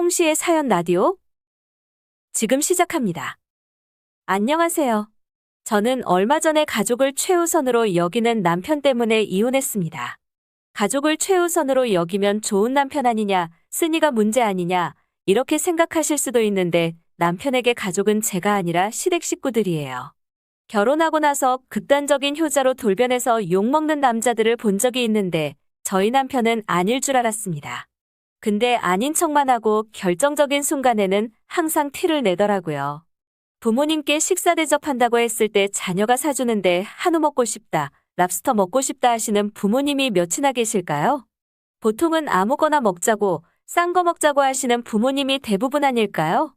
홍시의 사연 라디오 지금 시작합니다. 안녕하세요. 저는 얼마 전에 가족을 최우선으로 여기는 남편 때문에 이혼했습니다. 가족을 최우선으로 여기면 좋은 남편 아니냐, 쓰니가 문제 아니냐, 이렇게 생각하실 수도 있는데 남편에게 가족은 제가 아니라 시댁 식구들이에요. 결혼하고 나서 극단적인 효자로 돌변해서 욕먹는 남자들을 본 적이 있는데 저희 남편은 아닐 줄 알았습니다. 근데 아닌 척만 하고 결정적인 순간에는 항상 티를 내더라고요. 부모님께 식사 대접한다고 했을 때 자녀가 사주는데 한우 먹고 싶다, 랍스터 먹고 싶다 하시는 부모님이 몇이나 계실까요? 보통은 아무거나 먹자고, 싼 거 먹자고 하시는 부모님이 대부분 아닐까요?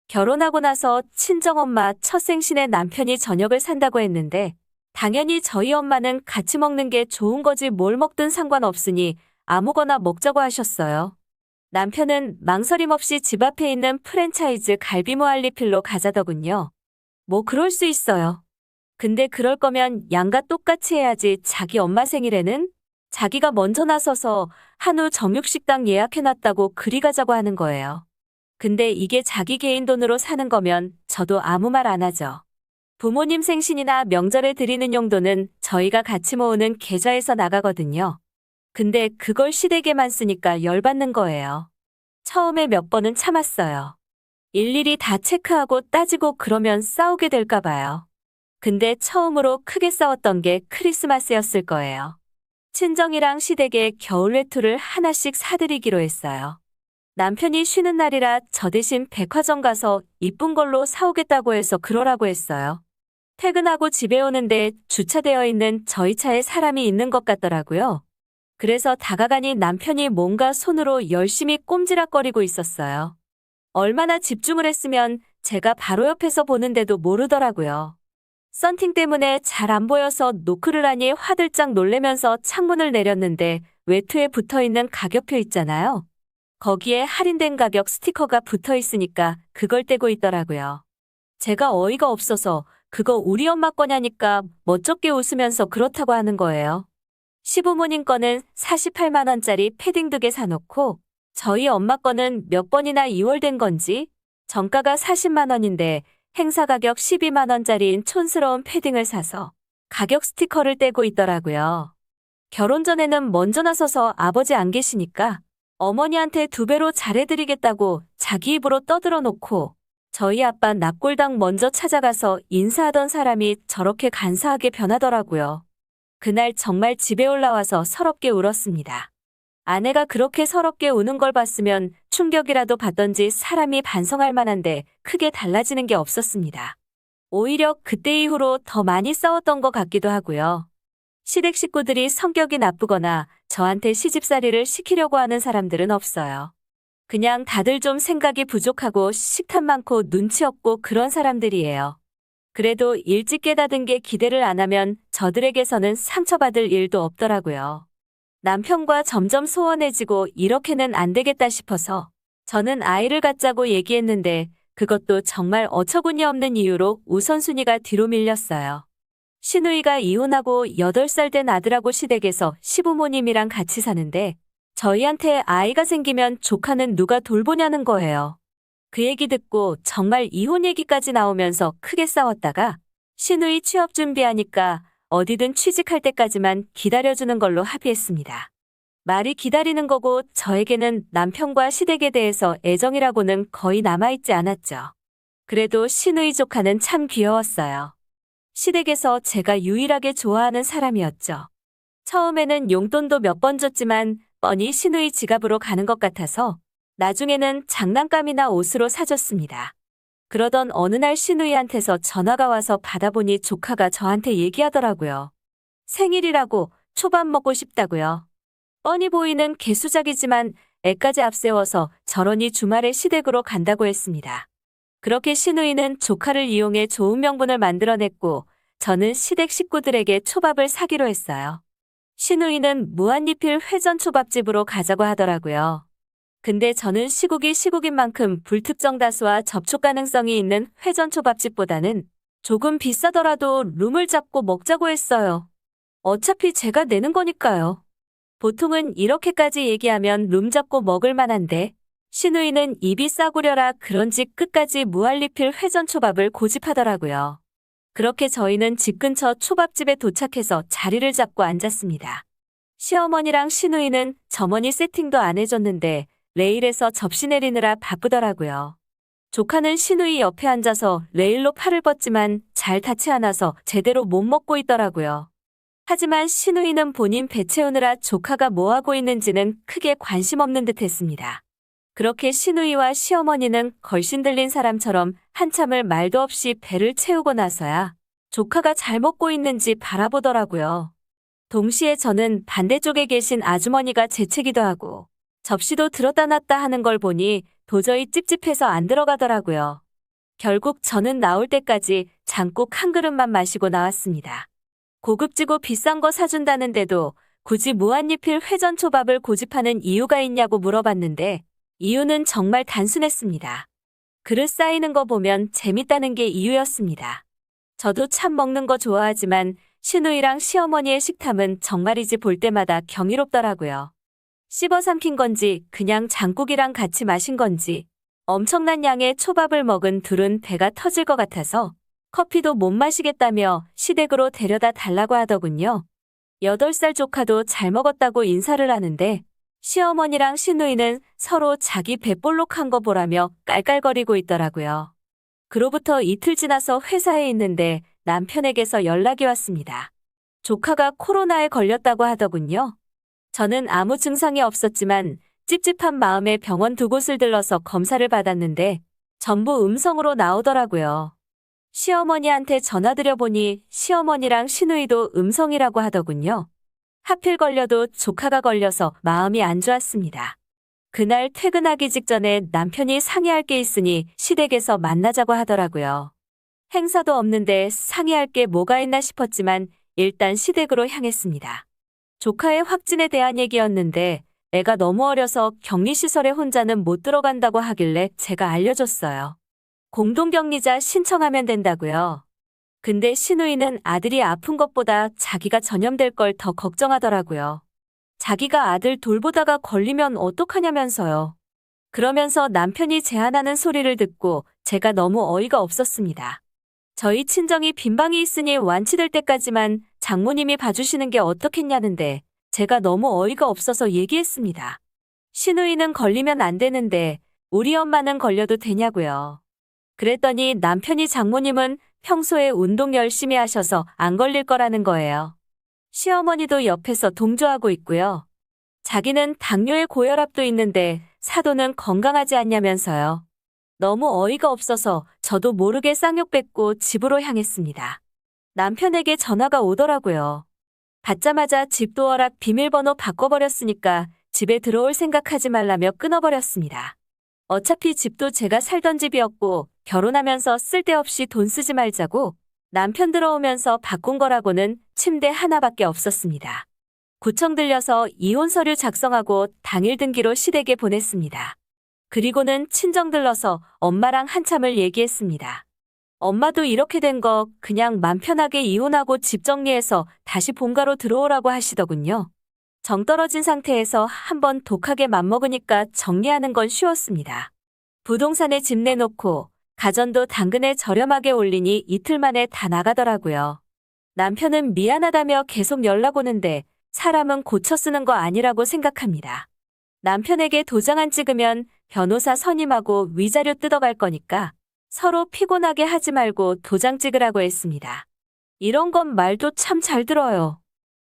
결혼하고 나서 친정엄마 첫 생신에 남편이 저녁을 산다고 했는데 당연히 저희 엄마는 같이 먹는 게 좋은 거지 뭘 먹든 상관없으니 아무거나 먹자고 하셨어요. 남편은 망설임 없이 집 앞에 있는 프랜차이즈 갈비모알리필로 가자더군요. 뭐 그럴 수 있어요. 근데 그럴 거면 양가 똑같이 해야지. 자기 엄마 생일에는 자기가 먼저 나서서 한우 정육식당 예약해놨다고 그리 가자고 하는 거예요. 근데 이게 자기 개인 돈으로 사는 거면 저도 아무 말 안 하죠. 부모님 생신이나 명절에 드리는 용도는 저희가 같이 모으는 계좌에서 나가거든요. 근데 그걸 시댁에만 쓰니까 열받는 거예요. 처음에 몇 번은 참았어요. 일일이 다 체크하고 따지고 그러면 싸우게 될까 봐요. 근데 처음으로 크게 싸웠던 게 크리스마스였을 거예요. 친정이랑 시댁에 겨울 외투를 하나씩 사드리기로 했어요. 남편이 쉬는 날이라 저 대신 백화점 가서 이쁜 걸로 사오겠다고 해서 그러라고 했어요. 퇴근하고 집에 오는데 주차되어 있는 저희 차에 사람이 있는 것 같더라고요. 그래서 다가가니 남편이 뭔가 손으로 열심히 꼼지락거리고 있었어요. 얼마나 집중을 했으면 제가 바로 옆에서 보는데도 모르더라고요. 썬팅 때문에 잘 안 보여서 노크를 하니 화들짝 놀래면서 창문을 내렸는데 외투에 붙어있는 가격표 있잖아요. 거기에 할인된 가격 스티커가 붙어 있으니까 그걸 떼고 있더라고요. 제가 어이가 없어서 그거 우리 엄마 거냐니까 멋쩍게 웃으면서 그렇다고 하는 거예요. 시부모님 거는 48만 원짜리 패딩 2개 사놓고 저희 엄마 거는 몇 번이나 2월 된 건지 정가가 40만 원인데 행사 가격 12만 원짜리인 촌스러운 패딩을 사서 가격 스티커를 떼고 있더라고요. 결혼 전에는 먼저 나서서 아버지 안 계시니까 어머니한테 2배로 잘해드리겠다고 자기 입으로 떠들어 놓고 저희 아빠 납골당 먼저 찾아가서 인사하던 사람이 저렇게 간사하게 변하더라고요. 그날 정말 집에 올라와서 서럽게 울었습니다. 아내가 그렇게 서럽게 우는 걸 봤으면 충격이라도 받던지 사람이 반성할 만한데 크게 달라지는 게 없었습니다. 오히려 그때 이후로 더 많이 싸웠던 것 같기도 하고요. 시댁 식구들이 성격이 나쁘거나 저한테 시집살이를 시키려고 하는 사람들은 없어요. 그냥 다들 좀 생각이 부족하고 식탐 많고 눈치 없고 그런 사람들이에요. 그래도 일찍 깨닫은 게 기대를 안 하면 저들에게서는 상처받을 일도 없더라고요. 남편과 점점 소원해지고 이렇게는 안 되겠다 싶어서 저는 아이를 갖자고 얘기했는데 그것도 정말 어처구니 없는 이유로 우선순위가 뒤로 밀렸어요. 시누이가 이혼하고 8살 된 아들하고 시댁에서 시부모님이랑 같이 사는데 저희한테 아이가 생기면 조카는 누가 돌보냐는 거예요. 그 얘기 듣고 정말 이혼 얘기까지 나오면서 크게 싸웠다가 시누이 취업 준비하니까 어디든 취직할 때까지만 기다려주는 걸로 합의했습니다. 말이 기다리는 거고 저에게는 남편과 시댁에 대해서 애정이라고는 거의 남아있지 않았죠. 그래도 시누이 조카는 참 귀여웠어요. 시댁에서 제가 유일하게 좋아하는 사람이었죠. 처음에는 용돈도 몇 번 줬지만 뻔히 시누이 지갑으로 가는 것 같아서 나중에는 장난감이나 옷으로 사줬습니다. 그러던 어느 날 시누이한테서 전화가 와서 받아보니 조카가 저한테 얘기하더라고요. 생일이라고 초밥 먹고 싶다고요. 뻔히 보이는 개수작이지만 애까지 앞세워서 저러니 주말에 시댁으로 간다고 했습니다. 그렇게 시누이는 조카를 이용해 좋은 명분을 만들어냈고 저는 시댁 식구들에게 초밥을 사기로 했어요. 시누이는 무한리필 회전초밥집으로 가자고 하더라고요. 근데 저는 시국이 시국인 만큼 불특정 다수와 접촉 가능성이 있는 회전초밥집보다는 조금 비싸더라도 룸을 잡고 먹자고 했어요. 어차피 제가 내는 거니까요. 보통은 이렇게까지 얘기하면 룸 잡고 먹을 만한데 시누이는 입이 싸구려라 그런지 끝까지 무한리필 회전초밥을 고집하더라고요. 그렇게 저희는 집 근처 초밥집에 도착해서 자리를 잡고 앉았습니다. 시어머니랑 시누이는 점원이 세팅도 안 해줬는데 레일에서 접시 내리느라 바쁘더라고요. 조카는 시누이 옆에 앉아서 레일로 팔을 뻗지만 잘 닿지 않아서 제대로 못 먹고 있더라고요. 하지만 시누이는 본인 배 채우느라 조카가 뭐 하고 있는지는 크게 관심 없는 듯 했습니다. 그렇게 시누이와 시어머니는 걸신 들린 사람처럼 한참을 말도 없이 배를 채우고 나서야 조카가 잘 먹고 있는지 바라보더라고요. 동시에 저는 반대쪽에 계신 아주머니가 재채기도 하고 접시도 들었다 놨다 하는 걸 보니 도저히 찝찝해서 안 들어가더라고요. 결국 저는 나올 때까지 장국 한 그릇만 마시고 나왔습니다. 고급지고 비싼 거 사준다는데도 굳이 무한리필 회전초밥을 고집하는 이유가 있냐고 물어봤는데 이유는 정말 단순했습니다. 그릇 쌓이는 거 보면 재밌다는 게 이유였습니다. 저도 참 먹는 거 좋아하지만 시누이랑 시어머니의 식탐은 정말이지 볼 때마다 경이롭더라고요. 씹어 삼킨 건지 그냥 장국이랑 같이 마신 건지 엄청난 양의 초밥을 먹은 둘은 배가 터질 것 같아서 커피도 못 마시겠다며 시댁으로 데려다 달라고 하더군요. 8살 조카도 잘 먹었다고 인사를 하는데 시어머니랑 시누이는 서로 자기 배 볼록한 거 보라며 깔깔거리고 있더라고요. 그로부터 이틀 지나서 회사에 있는데 남편에게서 연락이 왔습니다. 조카가 코로나에 걸렸다고 하더군요. 저는 아무 증상이 없었지만 찝찝한 마음에 병원 2곳을 들러서 검사를 받았는데 전부 음성으로 나오더라고요. 시어머니한테 전화드려보니 시어머니랑 시누이도 음성이라고 하더군요. 하필 걸려도 조카가 걸려서 마음이 안 좋았습니다. 그날 퇴근하기 직전에 남편이 상의할 게 있으니 시댁에서 만나자고 하더라고요. 행사도 없는데 상의할 게 뭐가 있나 싶었지만 일단 시댁으로 향했습니다. 조카의 확진에 대한 얘기였는데 애가 너무 어려서 격리시설에 혼자는 못 들어간다고 하길래 제가 알려줬어요. 공동격리자 신청하면 된다고요. 근데 시누이는 아들이 아픈 것보다 자기가 전염될 걸 더 걱정하더라고요. 자기가 아들 돌보다가 걸리면 어떡하냐면서요. 그러면서 남편이 제안하는 소리를 듣고 제가 너무 어이가 없었습니다. 저희 친정이 빈방이 있으니 완치될 때까지만 장모님이 봐주시는 게 어떻겠냐는데 제가 너무 어이가 없어서 얘기했습니다. 시누이는 걸리면 안 되는데 우리 엄마는 걸려도 되냐고요. 그랬더니 남편이 장모님은 평소에 운동 열심히 하셔서 안 걸릴 거라는 거예요. 시어머니도 옆에서 동조하고 있고요. 자기는 당뇨에 고혈압도 있는데 사도는 건강하지 않냐면서요. 너무 어이가 없어서 저도 모르게 쌍욕 뱉고 집으로 향했습니다. 남편에게 전화가 오더라고요. 받자마자 집도어락 비밀번호 바꿔버렸으니까 집에 들어올 생각하지 말라며 끊어버렸습니다. 어차피 집도 제가 살던 집이었고 결혼하면서 쓸데없이 돈 쓰지 말자고 남편 들어오면서 바꾼 거라고는 침대 하나밖에 없었습니다. 구청 들려서 이혼 서류 작성하고 당일 등기로 시댁에 보냈습니다. 그리고는 친정 들러서 엄마랑 한참을 얘기했습니다. 엄마도 이렇게 된 거 그냥 맘 편하게 이혼하고 집 정리해서 다시 본가로 들어오라고 하시더군요. 정 떨어진 상태에서 한번 독하게 맘먹으니까 정리하는 건 쉬웠습니다. 부동산에 집 내놓고 가전도 당근에 저렴하게 올리니 이틀 만에 다 나가더라고요. 남편은 미안하다며 계속 연락 오는데 사람은 고쳐 쓰는 거 아니라고 생각합니다. 남편에게 도장 안 찍으면 변호사 선임하고 위자료 뜯어갈 거니까 서로 피곤하게 하지 말고 도장 찍으라고 했습니다. 이런 건 말도 참 잘 들어요.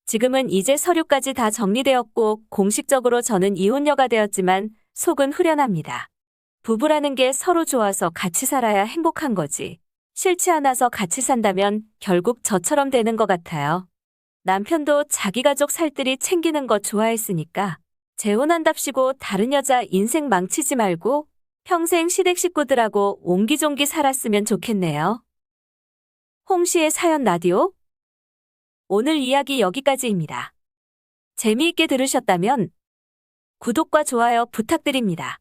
지금은 이제 서류까지 다 정리되었고 공식적으로 저는 이혼녀가 되었지만 속은 후련합니다. 부부라는 게 서로 좋아서 같이 살아야 행복한 거지. 싫지 않아서 같이 산다면 결국 저처럼 되는 것 같아요. 남편도 자기 가족 살뜰히 챙기는 거 좋아했으니까 재혼한답시고 다른 여자 인생 망치지 말고 평생 시댁 식구들하고 옹기종기 살았으면 좋겠네요. 홍시의 사연 라디오. 오늘 이야기 여기까지입니다. 재미있게 들으셨다면 구독과 좋아요 부탁드립니다.